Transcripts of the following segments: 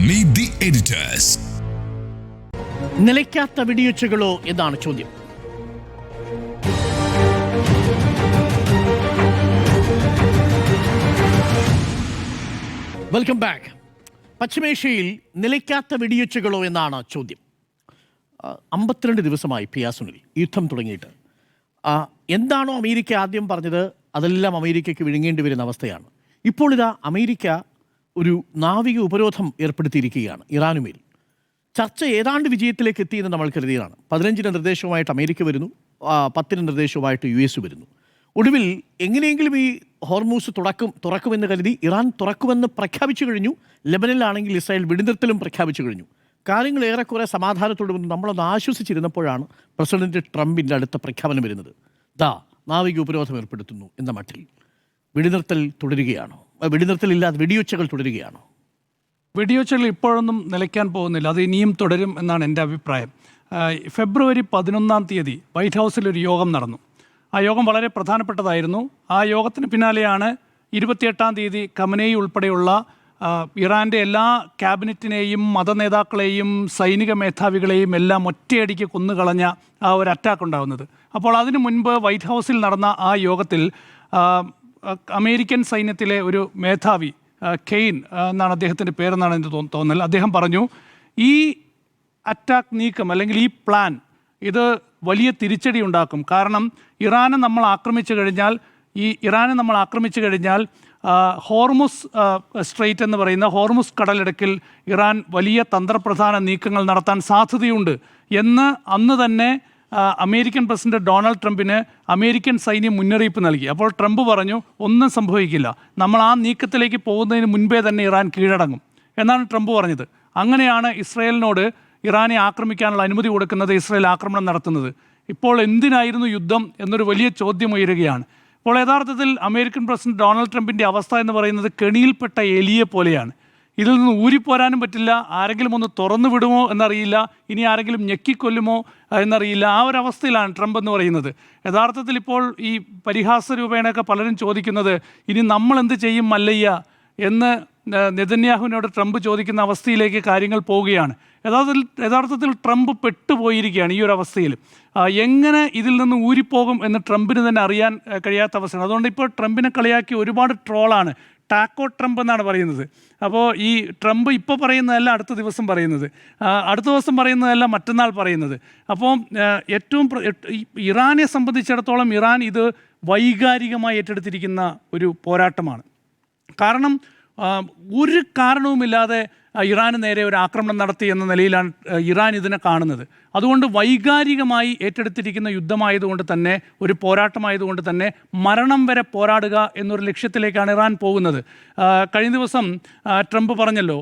Meet the editors. നിലയ്ക്കാത്ത വെടിയൊച്ചകളോ എന്നാണ് ചോദ്യം. Welcome back. പശ്ചിമേഷ്യയിൽ നിലയ്ക്കാത്ത വെടിയൊച്ചകളോ എന്നാണ് ചോദ്യം. 52 ദിവസമായി പിയാസുനിൽ യുദ്ധം തുടങ്ങിയിട്ട്. എന്താണോ അമേരിക്ക ആദ്യം പറഞ്ഞത് അതെല്ലാം അമേരിക്കയ്ക്ക് വിഴുങ്ങേണ്ടി വരുന്ന അവസ്ഥയാണ്. ഇപ്പോൾ ഇതാ അമേരിക്ക ഒരു നാവിക ഉപരോധം ഏർപ്പെടുത്തിയിരിക്കുകയാണ് ഇറാനുമേൽ. ചർച്ച ഏതാണ്ട് വിജയത്തിലേക്ക് എത്തിയെന്ന് നമ്മൾ കരുതിയതാണ്. 15 നിർദ്ദേശവുമായിട്ട് അമേരിക്ക വരുന്നു, 10 നിർദ്ദേശവുമായിട്ട് US വരുന്നു. ഒടുവിൽ എങ്ങനെയെങ്കിലും ഈ ഹോർമൂസ് തുറക്കുമെന്ന് കരുതി ഇറാൻ തുറക്കുമെന്ന് പ്രഖ്യാപിച്ചു കഴിഞ്ഞു. ലെബനനിലാണെങ്കിൽ ഇസ്രായേൽ വെടിനിർത്തലും പ്രഖ്യാപിച്ചു കഴിഞ്ഞു. കാര്യങ്ങൾ ഏറെക്കുറെ സമാധാനത്തോടെ വന്ന് നമ്മളൊന്ന് ആശ്വസിച്ചിരുന്നപ്പോഴാണ് പ്രസിഡന്റ് ട്രംപിൻ്റെ അടുത്ത പ്രഖ്യാപനം വരുന്നത്. നാവിക ഉപരോധം ഏർപ്പെടുത്തുന്നു എന്ന മട്ടിൽ. വെടിനിർത്തൽ തുടരുകയാണോ? വെടിനിർത്തലില്ലാതെ വെടിയൊച്ചകൾ തുടരുകയാണോ? വെടിയൊച്ചകൾ ഇപ്പോഴൊന്നും നിലയ്ക്കാൻ പോകുന്നില്ല, അത് ഇനിയും തുടരും എന്നാണ് എൻ്റെ അഭിപ്രായം. ഫെബ്രുവരി 11 വൈറ്റ് ഹൗസിൽ ഒരു യോഗം നടന്നു. ആ യോഗം വളരെ പ്രധാനപ്പെട്ടതായിരുന്നു. ആ യോഗത്തിന് പിന്നാലെയാണ് 28 ഖമനേയി ഉൾപ്പെടെയുള്ള ഇറാൻ്റെ എല്ലാ ക്യാബിനറ്റിനെയും മതനേതാക്കളെയും സൈനിക മേധാവികളെയും എല്ലാം ഒറ്റയടിക്ക് കൊന്നുകളഞ്ഞ ആ ഒരു അറ്റാക്ക് ഉണ്ടാകുന്നത്. അപ്പോൾ അതിനു മുൻപ് വൈറ്റ് ഹൗസിൽ നടന്ന ആ യോഗത്തിൽ അമേരിക്കൻ സൈന്യത്തിലെ ഒരു മേധാവി കെയ്ൻ എന്നാണ് അദ്ദേഹത്തിൻ്റെ പേരെന്നാണ് എനിക്ക് തോന്നൽ. അദ്ദേഹം പറഞ്ഞു, ഈ അറ്റാക്ക് നീക്കം അല്ലെങ്കിൽ ഈ പ്ലാൻ ഇത് വലിയ തിരിച്ചടി ഉണ്ടാക്കും. കാരണം ഇറാനെ നമ്മൾ ആക്രമിച്ചു കഴിഞ്ഞാൽ ഹോർമുസ് സ്ട്രെയ്റ്റ് എന്ന് പറയുന്ന ഹോർമുസ് കടലിടുക്കിൽ ഇറാൻ വലിയ തന്ത്രപ്രധാന നീക്കങ്ങൾ നടത്താൻ സാധ്യതയുണ്ട് എന്ന് അന്ന് തന്നെ അമേരിക്കൻ പ്രസിഡന്റ് ഡൊണാൾഡ് ട്രംപിന് അമേരിക്കൻ സൈന്യം മുന്നറിയിപ്പ് നൽകി. അപ്പോൾ ട്രംപ് പറഞ്ഞു, ഒന്നും സംഭവിക്കില്ല, നമ്മൾ ആ നീക്കത്തിലേക്ക് പോകുന്നതിന് മുൻപേ തന്നെ ഇറാൻ കീഴടങ്ങും എന്നാണ് ട്രംപ് പറഞ്ഞത്. അങ്ങനെയാണ് ഇസ്രയേലിനോട് ഇറാനെ ആക്രമിക്കാനുള്ള അനുമതി കൊടുക്കുന്നത്, ഇസ്രയേൽ ആക്രമണം നടത്തുന്നത്. ഇപ്പോൾ എന്തിനായിരുന്നു യുദ്ധം എന്നൊരു വലിയ ചോദ്യം ഉയരുകയാണ്. ഇപ്പോൾ യഥാർത്ഥത്തിൽ അമേരിക്കൻ പ്രസിഡന്റ് ഡൊണാൾഡ് ട്രംപിൻ്റെ അവസ്ഥ എന്ന് പറയുന്നത് കെണിയിൽപ്പെട്ട എലിയെ പോലെയാണ്. ഇതിൽ നിന്ന് ഊരിപ്പോരാനും പറ്റില്ല. ആരെങ്കിലും ഒന്ന് തുറന്നു വിടുമോ എന്നറിയില്ല, ഇനി ആരെങ്കിലും ഞെക്കിക്കൊല്ലുമോ എന്നറിയില്ല. ആ ഒരു അവസ്ഥയിലാണ് ട്രംപ് എന്ന് പറയുന്നത്. യഥാർത്ഥത്തിൽ ഇപ്പോൾ ഈ പരിഹാസ രൂപേണയൊക്കെ പലരും ചോദിക്കുന്നത്, ഇനി നമ്മൾ എന്ത് ചെയ്യും മല്ലയ്യ എന്ന് നെതന്യാഹുവിനോട് ട്രംപ് ചോദിക്കുന്ന അവസ്ഥയിലേക്ക് കാര്യങ്ങൾ പോവുകയാണ്. യഥാർത്ഥത്തിൽ ട്രംപ് പെട്ടുപോയിരിക്കുകയാണ് ഈ ഒരു അവസ്ഥയിൽ. എങ്ങനെ ഇതിൽ നിന്ന് ഊരിപ്പോകും എന്ന് ട്രംപിന് തന്നെ അറിയാൻ കഴിയാത്ത അവസ്ഥയാണ്. അതുകൊണ്ട് ഇപ്പോൾ ട്രംപിനെ കളിയാക്കി ഒരുപാട് ട്രോളാണ്. ടാക്കോ ട്രംപ് എന്നാണ് പറയുന്നത്. അപ്പോൾ ഈ ട്രംപ് ഇപ്പോൾ പറയുന്നതല്ല അടുത്ത ദിവസം പറയുന്നത്, അടുത്ത ദിവസം പറയുന്നതല്ല മറ്റന്നാൾ പറയുന്നത്. അപ്പോൾ ഇറാനെ സംബന്ധിച്ചിടത്തോളം ഇറാൻ ഇത് വൈകാരികമായി ഏറ്റെടുത്തിരിക്കുന്ന ഒരു പോരാട്ടമാണ്. കാരണം ഒരു കാരണവുമില്ലാതെ ഇറാന് നേരെ ഒരു ആക്രമണം നടത്തി എന്ന നിലയിലാണ് ഇറാൻ ഇതിനെ കാണുന്നത്. അതുകൊണ്ട് വൈകാരികമായി ഏറ്റെടുത്തിരിക്കുന്ന യുദ്ധമായതുകൊണ്ട് തന്നെ, ഒരു പോരാട്ടമായതുകൊണ്ട് തന്നെ മരണം വരെ പോരാടുക എന്നൊരു ലക്ഷ്യത്തിലേക്കാണ് ഇറാൻ പോകുന്നത്. കഴിഞ്ഞ ദിവസം ട്രംപ് പറഞ്ഞല്ലോ,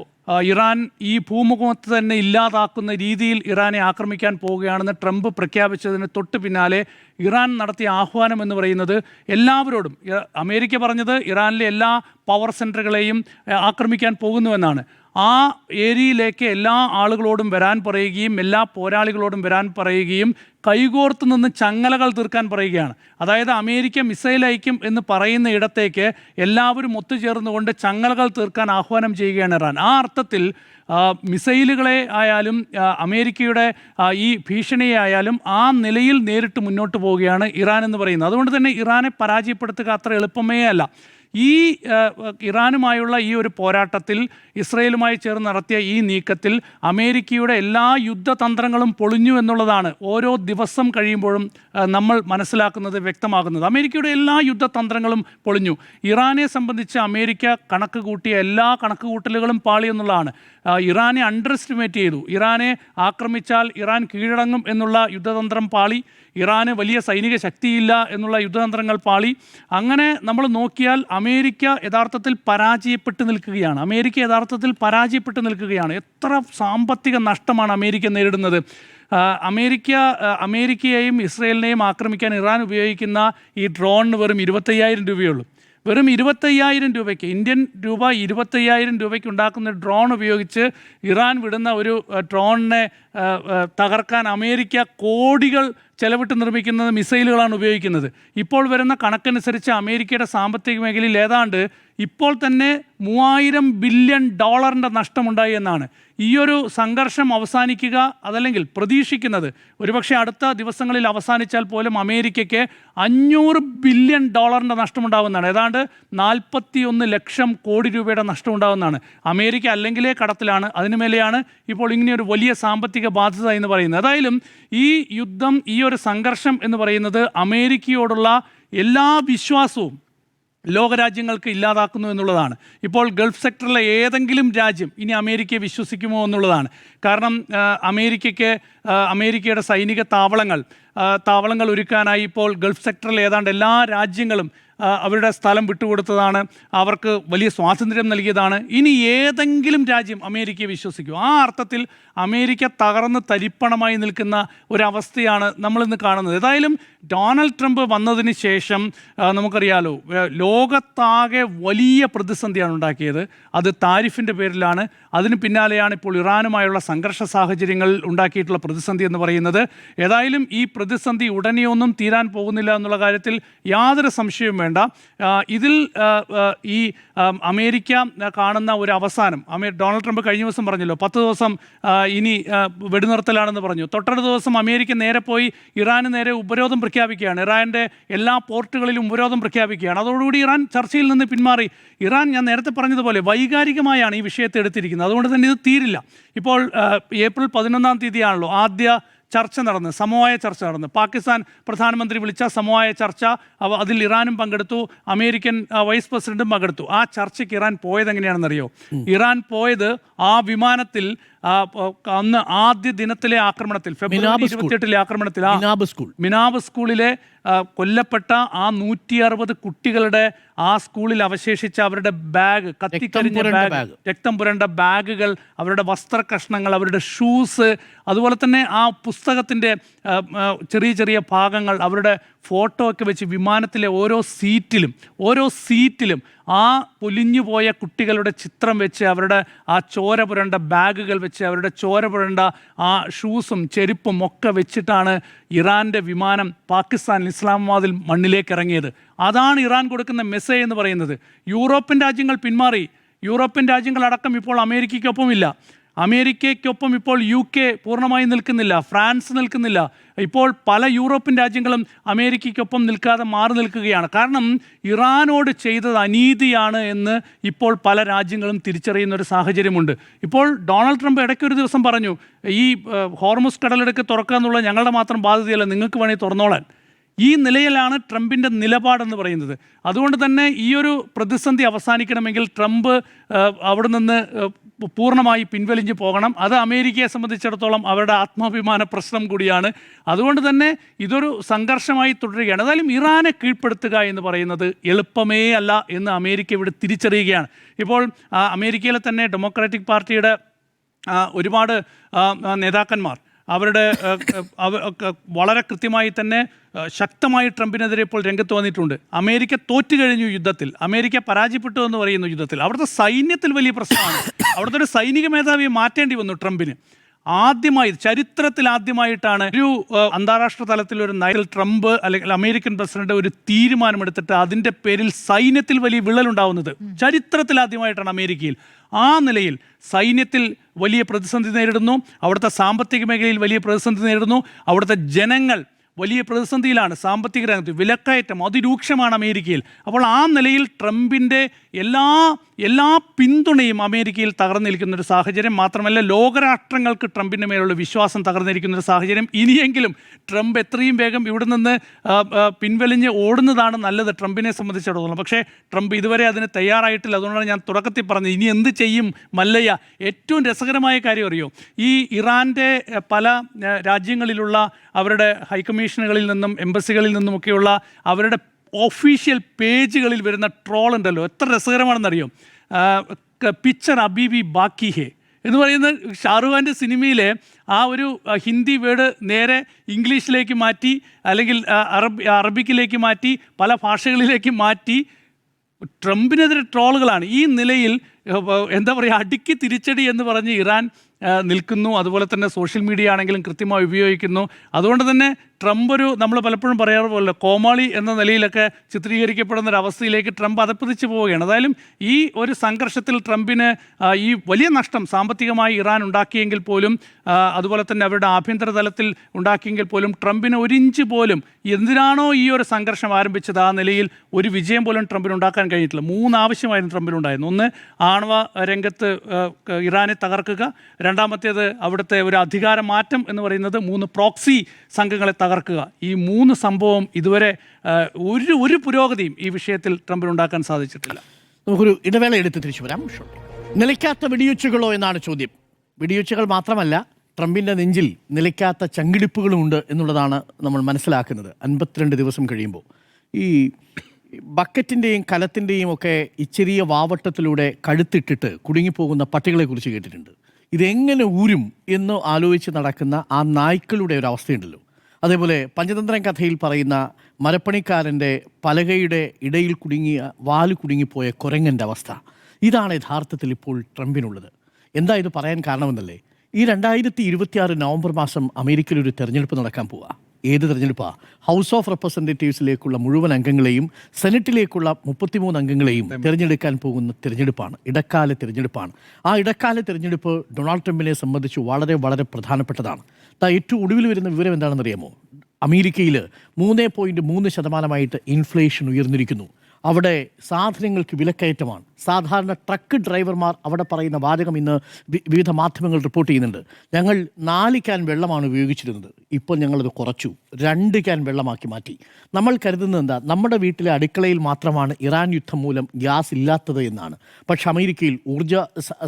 ഇറാൻ ഈ ഭൂമുഖത്ത് തന്നെ ഇല്ലാതാക്കുന്ന രീതിയിൽ ഇറാനെ ആക്രമിക്കാൻ പോവുകയാണെന്ന് ട്രംപ് പ്രഖ്യാപിച്ചതിന് തൊട്ട് പിന്നാലെ ഇറാൻ നടത്തിയ ആഹ്വാനം എന്ന് പറയുന്നത് എല്ലാവരോടും, അമേരിക്ക പറഞ്ഞത് ഇറാനിലെ എല്ലാ പവർ സെൻറ്ററുകളെയും ആക്രമിക്കാൻ പോകുന്നുവെന്നാണ്. ആ ഏരിയയിലേക്ക് എല്ലാ ആളുകളോടും വരാൻ പറയുകയും എല്ലാ പോരാളികളോടും വരാൻ പറയുകയും കൈകോർത്ത് നിന്ന് ചങ്ങലകൾ തീർക്കാൻ പറയുകയാണ്. അതായത് അമേരിക്ക മിസൈൽ അയക്കും എന്ന് പറയുന്ന ഇടത്തേക്ക് എല്ലാവരും ഒത്തുചേർന്നുകൊണ്ട് ചങ്ങലകൾ തീർക്കാൻ ആഹ്വാനം ചെയ്യുകയാണ് ഇറാൻ. ആ അർത്ഥത്തിൽ മിസൈലുകളെ ആയാലും അമേരിക്കയുടെ ഈ ഭീഷണിയെ ആയാലും ആ നിലയിൽ നേരിട്ട് മുന്നോട്ട് പോവുകയാണ് ഇറാൻ എന്ന് പറയുന്നത്. അതുകൊണ്ട് തന്നെ ഇറാനെ പരാജയപ്പെടുത്തുക അത്ര എളുപ്പമേ അല്ല. ഈ ഇറാനുമായുള്ള ഈ ഒരു പോരാട്ടത്തിൽ, ഇസ്രയേലുമായി ചേർന്ന് നടത്തിയ ഈ നീക്കത്തിൽ അമേരിക്കയുടെ എല്ലാ യുദ്ധതന്ത്രങ്ങളും പൊളിഞ്ഞു എന്നുള്ളതാണ് ഓരോ ദിവസം കഴിയുമ്പോഴും നമ്മൾ മനസ്സിലാക്കുന്നത്, വ്യക്തമാകുന്നത്. അമേരിക്കയുടെ എല്ലാ യുദ്ധതന്ത്രങ്ങളും പൊളിഞ്ഞു. ഇറാനെ സംബന്ധിച്ച് അമേരിക്ക കണക്ക് കൂട്ടിയ എല്ലാ കണക്കുകൂട്ടലുകളും പാളി എന്നുള്ളതാണ്. ഇറാനെ അണ്ടർ എസ്റ്റിമേറ്റ് ചെയ്തു. ഇറാനെ ആക്രമിച്ചാൽ ഇറാൻ കീഴടങ്ങും എന്നുള്ള യുദ്ധതന്ത്രം പാളി. ഇറാന് വലിയ സൈനിക ശക്തിയില്ല എന്നുള്ള യുദ്ധതന്ത്രങ്ങൾ പാളി. അങ്ങനെ നമ്മൾ നോക്കിയാൽ അമേരിക്ക യഥാർത്ഥത്തിൽ പരാജയപ്പെട്ട് നിൽക്കുകയാണ്. എത്ര സാമ്പത്തിക നഷ്ടമാണ് അമേരിക്ക നേരിടുന്നത്. അമേരിക്കയെയും ഇസ്രയേലിനെയും ആക്രമിക്കാൻ ഇറാൻ ഉപയോഗിക്കുന്ന ഈ ഡ്രോണിന് വെറും 25,000 രൂപയുള്ളൂ. വെറും 25,000 രൂപയ്ക്ക്, ഇന്ത്യൻ രൂപ 25,000 രൂപയ്ക്ക് ഉണ്ടാക്കുന്ന ഡ്രോൺ ഉപയോഗിച്ച് ഇറാൻ വിടുന്ന ഒരു ഡ്രോണിനെ തകർക്കാൻ അമേരിക്ക കോടികൾ ചെലവിട്ട് നിർമ്മിക്കുന്നത് മിസൈലുകളാണ് ഉപയോഗിക്കുന്നത്. ഇപ്പോൾ വരുന്ന കണക്കനുസരിച്ച് അമേരിക്കയുടെ സാമ്പത്തിക മേഖലയിൽ ഏതാണ്ട് ഇപ്പോൾ തന്നെ $3000 ബില്യൺ നഷ്ടമുണ്ടായി എന്നാണ്. ഈ ഒരു സംഘർഷം അവസാനിക്കുക, അതല്ലെങ്കിൽ പ്രതീക്ഷിക്കുന്നത് ഒരുപക്ഷെ അടുത്ത ദിവസങ്ങളിൽ അവസാനിച്ചാൽ പോലും അമേരിക്കയ്ക്ക് $500 ബില്യൺ നഷ്ടമുണ്ടാകുന്നതാണ്. ഏതാണ്ട് 41 ലക്ഷം കോടി രൂപയുടെ നഷ്ടമുണ്ടാകുന്നതാണ്. അമേരിക്ക അല്ലെങ്കിലേ കടത്തിലാണ്, അതിനുമേലെയാണ് ഇപ്പോൾ ഇങ്ങനെയൊരു വലിയ സാമ്പത്തിക ബാധ്യത എന്ന് പറയുന്നത്. ഏതായാലും ഈ യുദ്ധം, ഈ ഒരു സംഘർഷം എന്ന് പറയുന്നത് അമേരിക്കയോടുള്ള എല്ലാ വിശ്വാസവും ലോകരാജ്യങ്ങൾക്ക് ഇല്ലാതാക്കുന്നു എന്നുള്ളതാണ്. ഇപ്പോൾ ഗൾഫ് സെക്ടറിലെ ഏതെങ്കിലും രാജ്യം ഇനി അമേരിക്കയെ വിശ്വസിക്കുമോ എന്നുള്ളതാണ്. കാരണം അമേരിക്കയുടെ സൈനിക താവളങ്ങൾ ഒരുക്കാനായി ഇപ്പോൾ ഗൾഫ് സെക്ടറിലെ ഏതാണ്ട് എല്ലാ രാജ്യങ്ങളും അവരുടെ സ്ഥലം വിട്ടുകൊടുത്തതാണ്, അവർക്ക് വലിയ സ്വാതന്ത്ര്യം നൽകിയതാണ്. ഇനി ഏതെങ്കിലും രാജ്യം അമേരിക്കയെ വിശ്വസിക്കും? ആ അർത്ഥത്തിൽ അമേരിക്ക തകർന്ന് തരിപ്പണമായി നിൽക്കുന്ന ഒരവസ്ഥയാണ് നമ്മളിന്ന് കാണുന്നത്. ഏതായാലും ഡൊണാൾഡ് ട്രംപ് വന്നതിന് ശേഷം നമുക്കറിയാലോ, ലോകത്താകെ വലിയ പ്രതിസന്ധിയാണ് ഉണ്ടാക്കിയത്. അത് താരിഫിൻ്റെ പേരിലാണ്. അതിന് പിന്നാലെയാണ് ഇപ്പോൾ ഇറാനുമായുള്ള സംഘർഷ സാഹചര്യങ്ങൾ ഉണ്ടാക്കിയിട്ടുള്ള പ്രതിസന്ധി എന്ന് പറയുന്നത്. ഏതായാലും ഈ പ്രതിസന്ധി ഉടനെയൊന്നും തീരാൻ പോകുന്നില്ല എന്നുള്ള കാര്യത്തിൽ യാതൊരു സംശയവും വേണ്ട. ഇതിൽ ഈ അമേരിക്ക കാണുന്ന ഒരു അവസാനം, ഡൊണാൾഡ് ട്രംപ് കഴിഞ്ഞ ദിവസം പറഞ്ഞല്ലോ 10 ദിവസം ഇനി വെടിനിർത്തലാണെന്ന് പറഞ്ഞു. തൊട്ടടുത്ത ദിവസം അമേരിക്ക നേരെ പോയി ഇറാന് നേരെ ഉപരോധം പ്രഖ്യാപിക്കുകയാണ്. ഇറാൻ്റെ എല്ലാ പോർട്ടുകളിലും ഉപരോധം പ്രഖ്യാപിക്കുകയാണ്. അതോടുകൂടി ഇറാൻ ചർച്ചയിൽ നിന്ന് പിന്മാറി. ഇറാൻ, ഞാൻ നേരത്തെ പറഞ്ഞതുപോലെ, വൈകാരികമായാണ് ഈ വിഷയത്തെ എടുത്തിരിക്കുന്നത്. അതുകൊണ്ട് തന്നെ ഇത് തീരില്ല. ഇപ്പോൾ ഏപ്രിൽ 11-ാം തീയതിയാണല്ലോ ആദ്യ സമവായ ചർച്ച നടന്നു. പാകിസ്ഥാൻ പ്രധാനമന്ത്രി വിളിച്ച സമവായ ചർച്ച, അതിൽ ഇറാനും പങ്കെടുത്തു, അമേരിക്കൻ വൈസ് പ്രസിഡന്റും പങ്കെടുത്തു. ആ ചർച്ചയ്ക്ക് ഇറാൻ പോയത് എങ്ങനെയാണെന്നറിയോ? ഇറാൻ പോയത് ആ വിമാനത്തിൽ അന്ന് ആദ്യ ദിനത്തിലെ ആക്രമണത്തിൽ, ഫെബ്രുവരി 28 ആക്രമണത്തിൽ, മിനാബ് സ്കൂളിലെ കൊല്ലപ്പെട്ട ആ 160 കുട്ടികളുടെ ആ സ്കൂളിൽ അവശേഷിച്ച അവരുടെ ബാഗ്, കത്തിക്കരിഞ്ഞ ബാഗ്, രക്തം പുരണ്ട ബാഗുകൾ, അവരുടെ വസ്ത്രകഷ്ണങ്ങൾ, അവരുടെ ഷൂസ്, അതുപോലെ തന്നെ ആ പുസ്തകത്തിൻ്റെ ചെറിയ ചെറിയ ഭാഗങ്ങൾ, അവരുടെ ഫോട്ടോ ഒക്കെ വെച്ച് വിമാനത്തിലെ ഓരോ സീറ്റിലും ആ പൊലിഞ്ഞുപോയ കുട്ടികളുടെ ചിത്രം വെച്ച്, അവരുടെ ആ ചോര പുരണ്ട ബാഗുകൾ വെച്ച്, അവരുടെ ചോര പുരണ്ട ആ ഷൂസും ചെരുപ്പും ഒക്കെ വെച്ചിട്ടാണ് ഇറാൻ്റെ വിമാനം പാകിസ്ഥാൻ ഇസ്ലാമാബാദിൽ മണ്ണിലേക്ക് ഇറങ്ങിയത്. അതാണ് ഇറാൻ കൊടുക്കുന്ന മെസ്സേജ് എന്ന് പറയുന്നത്. യൂറോപ്യൻ രാജ്യങ്ങൾ പിന്മാറി. യൂറോപ്യൻ രാജ്യങ്ങളടക്കം ഇപ്പോൾ അമേരിക്കയ്ക്കൊപ്പമില്ല. അമേരിക്കയ്ക്കൊപ്പം ഇപ്പോൾ UK പൂർണ്ണമായി നിൽക്കുന്നില്ല, ഫ്രാൻസ് നിൽക്കുന്നില്ല. ഇപ്പോൾ പല യൂറോപ്യൻ രാജ്യങ്ങളും അമേരിക്കയ്ക്കൊപ്പം നിൽക്കാതെ മാറി നിൽക്കുകയാണ്. കാരണം ഇറാനോട് ചെയ്തത് അനീതിയാണ് എന്ന് ഇപ്പോൾ പല രാജ്യങ്ങളും തിരിച്ചറിയുന്ന ഒരു സാഹചര്യമുണ്ട്. ഇപ്പോൾ ഡൊണാൾഡ് ട്രംപ് ഇടയ്ക്കൊരു ദിവസം പറഞ്ഞു, ഈ ഹോർമുസ് കടലിടുക്ക് തുറക്കുക എന്നുള്ളത് ഞങ്ങളുടെ മാത്രം ബാധ്യതയല്ല, നിങ്ങൾക്ക് വേണമെങ്കിൽ തുറന്നോളാൻ. ഈ നിലയിലാണ് ട്രംപിൻ്റെ നിലപാടെന്ന് പറയുന്നത്. അതുകൊണ്ട് തന്നെ ഈ ഒരു പ്രതിസന്ധി അവസാനിക്കണമെങ്കിൽ ട്രംപ് അവിടെ നിന്ന് പൂർണ്ണമായി പിൻവലിഞ്ഞ് പോകണം. അത് അമേരിക്കയെ സംബന്ധിച്ചിടത്തോളം അവരുടെ ആത്മാഭിമാന പ്രശ്നം കൂടിയാണ്. അതുകൊണ്ട് തന്നെ ഇതൊരു സംഘർഷമായി തുടരുകയാണ്. ഏതായാലും ഇറാനെ കീഴ്പ്പെടുത്തുക എന്ന് പറയുന്നത് എളുപ്പമേ അല്ല എന്ന് അമേരിക്ക ഇവിടെ തിരിച്ചറിയുകയാണ്. ഇപ്പോൾ അമേരിക്കയിലെ തന്നെ ഡെമോക്രാറ്റിക് പാർട്ടിയുടെ ഒരുപാട് നേതാക്കന്മാർ അവരുടെ വളരെ കൃത്യമായി തന്നെ ശക്തമായി ട്രംപിനെതിരെ ഇപ്പോൾ രംഗത്ത് വന്നിട്ടുണ്ട്. അമേരിക്ക തോറ്റു കഴിഞ്ഞു യുദ്ധത്തിൽ, അമേരിക്ക പരാജയപ്പെട്ടു എന്ന് പറയുന്ന യുദ്ധത്തിൽ. അവിടുത്തെ സൈന്യത്തിൽ വലിയ പ്രശ്നമാണ്. അവിടുത്തെ ഒരു സൈനിക മേധാവിയെ മാറ്റേണ്ടി വന്നു ട്രംപിന്. ചരിത്രത്തിൽ ആദ്യമായിട്ടാണ് ഒരു അന്താരാഷ്ട്ര തലത്തിൽ ഒരു നയത്തിൽ ട്രംപ് അല്ലെങ്കിൽ അമേരിക്കൻ പ്രസിഡന്റ് ഒരു തീരുമാനമെടുത്തിട്ട് അതിൻ്റെ പേരിൽ സൈന്യത്തിൽ വലിയ വിള്ളലുണ്ടാവുന്നത്. ചരിത്രത്തിൽ ആദ്യമായിട്ടാണ് അമേരിക്കയിൽ. ആ നിലയിൽ സൈന്യത്തിൽ വലിയ പ്രതിസന്ധി നേരിടുന്നു, അവിടുത്തെ സാമ്പത്തിക മേഖലയിൽ വലിയ പ്രതിസന്ധി നേരിടുന്നു, അവിടുത്തെ ജനങ്ങൾ വലിയ പ്രതിസന്ധിയിലാണ്. സാമ്പത്തിക രംഗത്ത് വിലക്കയറ്റം അതിരൂക്ഷമാണ് അമേരിക്കയിൽ. അപ്പോൾ ആ നിലയിൽ ട്രംപിൻ്റെ എല്ലാ പിന്തുണയും അമേരിക്കയിൽ തകർന്നിരിക്കുന്നൊരു സാഹചര്യം. മാത്രമല്ല ലോകരാഷ്ട്രങ്ങൾക്ക് ട്രംപിൻ്റെ മേലുള്ള വിശ്വാസം തകർന്നിരിക്കുന്നൊരു സാഹചര്യം. ഇനിയെങ്കിലും ട്രംപ് എത്രയും വേഗം ഇവിടെ നിന്ന് പിൻവലിഞ്ഞ് ഓടുന്നതാണ് നല്ലത് ട്രംപിനെ സംബന്ധിച്ചിടത്തോളം. പക്ഷേ ട്രംപ് ഇതുവരെ അതിന് തയ്യാറായിട്ടില്ല. അതുകൊണ്ടാണ് ഞാൻ തുടക്കത്തിൽ പറഞ്ഞത്, ഇനി എന്ത് ചെയ്യും മല്ലയ്യ. ഏറ്റവും രസകരമായ കാര്യം അറിയോ, ഈ ഇറാൻ്റെ പല രാജ്യങ്ങളിലുള്ള അവരുടെ ഹൈക്കമ്മീഷനുകളിൽ നിന്നും എംബസികളിൽ നിന്നുമൊക്കെയുള്ള അവരുടെ ഒഫീഷ്യൽ പേജുകളിൽ വരുന്ന ട്രോൾ ഉണ്ടല്ലോ, എത്ര രസകരമാണെന്നറിയോ. പിക്ചർ അബീബി ബാക്കി ഹേ എന്ന് പറയുന്ന ഷാറുഖ് ഖാൻ്റെ സിനിമയിലെ ആ ഒരു ഹിന്ദി വേർഡ് നേരെ ഇംഗ്ലീഷിലേക്ക് മാറ്റി, അല്ലെങ്കിൽ അറബിക്കിലേക്ക് മാറ്റി, പല ഭാഷകളിലേക്ക് മാറ്റി ട്രംപിനെതിരെ ട്രോളുകളാണ്. ഈ നിലയിൽ എന്താ പറയുക, അടുക്കി തിരിച്ചടി എന്ന് പറഞ്ഞ് ഇറാൻ നിൽക്കുന്നു. അതുപോലെ തന്നെ സോഷ്യൽ മീഡിയ ആണെങ്കിലും കൃത്യമായി ഉപയോഗിക്കുന്നു. അതുകൊണ്ട് തന്നെ ട്രംപ് നമ്മൾ പലപ്പോഴും പറയാറ് പോലെ കോമാളി എന്ന നിലയിലൊക്കെ ചിത്രീകരിക്കപ്പെടുന്ന ഒരു അവസ്ഥയിലേക്ക് ട്രംപ് അതപ്പതിച്ച് പോവുകയാണ്. ഏതായാലും ഈ ഒരു സംഘർഷത്തിൽ ട്രംപിന് ഈ വലിയ നഷ്ടം സാമ്പത്തികമായി ഇറാൻ ഉണ്ടാക്കിയെങ്കിൽ പോലും, അതുപോലെ തന്നെ അവരുടെ ആഭ്യന്തര തലത്തിൽ ഉണ്ടാക്കിയെങ്കിൽ പോലും ട്രംപിന് ഒരു ഇഞ്ച് പോലും എന്തിനാണോ ഈ ഒരു സംഘർഷം ആരംഭിച്ചത് ആ നിലയിൽ ഒരു വിജയം പോലും ട്രംപിന് ഉണ്ടാക്കാൻ കഴിഞ്ഞിട്ടില്ല. 3 ആവശ്യമായിരുന്നു ട്രംപിനുണ്ടായിരുന്നു. ഒന്ന്, ആണവ രംഗത്ത് ഇറാനെ തകർക്കുക. രണ്ടാമത്തേത് അവിടുത്തെ ഒരു അധികാര മാറ്റം എന്ന് പറയുന്നത്. 3, പ്രോക്സി സംഘങ്ങളെ തകർക്കുക. ഈ 3 സംഭവം ഇതുവരെ ഒരു പുരോഗതിയും ഈ വിഷയത്തിൽ ട്രംപിന് ഉണ്ടാക്കാൻ സാധിച്ചിട്ടില്ല. നമുക്കൊരു ഇടവേള എടുത്ത് തിരിച്ചു വരാം. നിലയ്ക്കാത്ത വെടിയുച്ചകളോ എന്നാണ് ചോദ്യം. വെടിയുച്ചകൾ മാത്രമല്ല, ട്രംപിൻ്റെ നെഞ്ചിൽ നിലയ്ക്കാത്ത ചങ്കിടിപ്പുകളുമുണ്ട് എന്നുള്ളതാണ് നമ്മൾ മനസ്സിലാക്കുന്നത്. 52 ദിവസം കഴിയുമ്പോൾ ഈ ബക്കറ്റിൻ്റെയും കലത്തിൻ്റെയും ഒക്കെ ഈ ചെറിയ വാവട്ടത്തിലൂടെ കഴുത്തിട്ടിട്ട് കുടുങ്ങിപ്പോകുന്ന പട്ടികളെക്കുറിച്ച് കേട്ടിട്ടുണ്ട്. ഇതെങ്ങനെ ഊരും എന്ന് ആലോചിച്ച് നടക്കുന്ന ആ നായ്ക്കളുടെ ഒരു അവസ്ഥയുണ്ടല്ലോ. അതേപോലെ പഞ്ചതന്ത്രം കഥയിൽ പറയുന്ന മരപ്പണിക്കാരൻ്റെ പലകയുടെ ഇടയിൽ വാല് കുടുങ്ങിപ്പോയ കുരങ്ങൻ്റെ അവസ്ഥ. ഇതാണ് യഥാർത്ഥത്തിൽ ഇപ്പോൾ ട്രംപിനുള്ളത്. എന്താ ഇത് പറയാൻ കാരണമെന്നല്ലേ, ഈ 2026 നവംബർ മാസം അമേരിക്കയിൽ ഒരു തെരഞ്ഞെടുപ്പ് നടക്കാൻ പോവുക. ഏത് തെരഞ്ഞെടുപ്പാണ്? ഹൗസ് ഓഫ് റെപ്രസെൻറ്റേറ്റീവ്സിലേക്കുള്ള മുഴുവൻ അംഗങ്ങളെയും സെനറ്റിലേക്കുള്ള 33 അംഗങ്ങളെയും തിരഞ്ഞെടുക്കാൻ പോകുന്ന തിരഞ്ഞെടുപ്പാണ്. ഇടക്കാല തിരഞ്ഞെടുപ്പാണ്. ആ ഇടക്കാല തിരഞ്ഞെടുപ്പ് ഡൊണാൾഡ് ട്രംപിനെ സംബന്ധിച്ച് വളരെ വളരെ പ്രധാനപ്പെട്ടതാണ്. ഏറ്റവും ഒടുവിൽ വരുന്ന വിവരം എന്താണെന്ന് അറിയാമോ? അമേരിക്കയിൽ 3.3% ഇൻഫ്ലേഷൻ ഉയർന്നിരിക്കുന്നു. അവിടെ സാധനങ്ങൾക്ക് വിലക്കയറ്റമാണ്. സാധാരണ ട്രക്ക് ഡ്രൈവർമാർ അവിടെ പറയുന്ന വാചകം ഇന്ന് വിവിധ മാധ്യമങ്ങൾ റിപ്പോർട്ട് ചെയ്യുന്നുണ്ട്. ഞങ്ങൾ 4 ക്യാൻ വെള്ളമാണ് ഉപയോഗിച്ചിരുന്നത്, ഇപ്പോൾ ഞങ്ങളത് കുറച്ചു, 2 ക്യാൻ വെള്ളമാക്കി മാറ്റി. നമ്മൾ കരുതുന്നത് എന്താ, നമ്മുടെ വീട്ടിലെ അടുക്കളയിൽ മാത്രമാണ് ഇറാൻ യുദ്ധം മൂലം ഗ്യാസ് ഇല്ലാത്തത് എന്നാണ്. പക്ഷെ അമേരിക്കയിൽ ഊർജ്ജ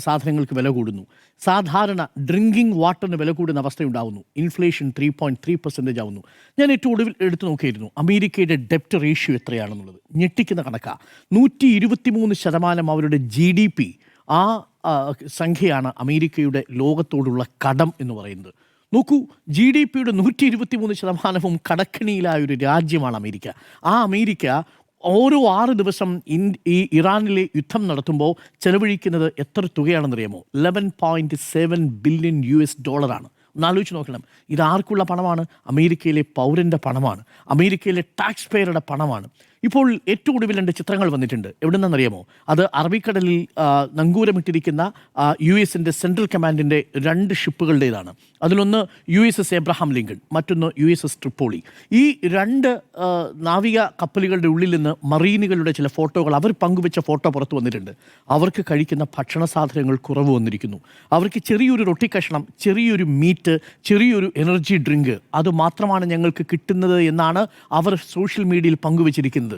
സാധനങ്ങൾക്ക് വില കൂടുന്നു. സാധാരണ ഡ്രിങ്കിങ് വാട്ടറിന് വില കൂടുന്ന അവസ്ഥയുണ്ടാകുന്നു. ഇൻഫ്ലേഷൻ 3.3% ആവുന്നു. ഞാൻ ഏറ്റവും ഒടുവിൽ എടുത്തു നോക്കിയിരുന്നു അമേരിക്കയുടെ ഡെപ്റ്റ് റേഷ്യോ എത്രയാണെന്നുള്ളത്. ഞെട്ടിക്കുന്ന കണക്കാണ്. 123% അവരുടെ GDP. ആ സംഖ്യയാണ് അമേരിക്കയുടെ ലോകത്തോടുള്ള കടം എന്ന് പറയുന്നത്. നോക്കൂ, GDPയുടെ 123% കടക്കണിയിലായ ഒരു രാജ്യമാണ് അമേരിക്ക. ആ അമേരിക്ക ഓരോ 6 ദിവസം ഈ ഇറാനിലെ യുദ്ധം നടത്തുമ്പോൾ ചെലവഴിക്കുന്നത് എത്ര തുകയാണെന്നറിയാമോ? $11.7 ബില്യൺ ആണ്. ഒന്നാലോചിച്ച് നോക്കണം. ഇതാർക്കുള്ള പണമാണ്? അമേരിക്കയിലെ പൗരൻ്റെ പണമാണ്, അമേരിക്കയിലെ ടാക്സ് പേയറുടെ പണമാണ്. ഇപ്പോൾ ഏറ്റവും ഒടുവിൽ 2 ചിത്രങ്ങൾ വന്നിട്ടുണ്ട്. എവിടെ നിന്നറിയാമോ? അത് അറബിക്കടലിൽ നങ്കൂരമിട്ടിരിക്കുന്ന US സെൻട്രൽ കമാൻഡിൻ്റെ 2 ഷിപ്പുകളുടേതാണ്. അതിലൊന്ന് USS എബ്രഹാം ലിങ്കൺ, മറ്റൊന്ന് USS ട്രിപ്പോളി. ഈ 2 നാവിക കപ്പലുകളുടെ ഉള്ളിൽ നിന്ന് മറീനുകളുടെ ചില ഫോട്ടോകൾ, അവർ പങ്കുവെച്ച ഫോട്ടോ പുറത്തു വന്നിട്ടുണ്ട്. അവർക്ക് കഴിക്കുന്ന ഭക്ഷണ സാധനങ്ങൾ കുറവ് വന്നിരിക്കുന്നു. അവർക്ക് ചെറിയൊരു റൊട്ടി കഷ്ണം, ചെറിയൊരു മീറ്റ്, ചെറിയൊരു എനർജി ഡ്രിങ്ക്, അത് മാത്രമാണ് ഞങ്ങൾക്ക് കിട്ടുന്നത് എന്നാണ് അവർ സോഷ്യൽ മീഡിയയിൽ പങ്കുവച്ചിരിക്കുന്നത്.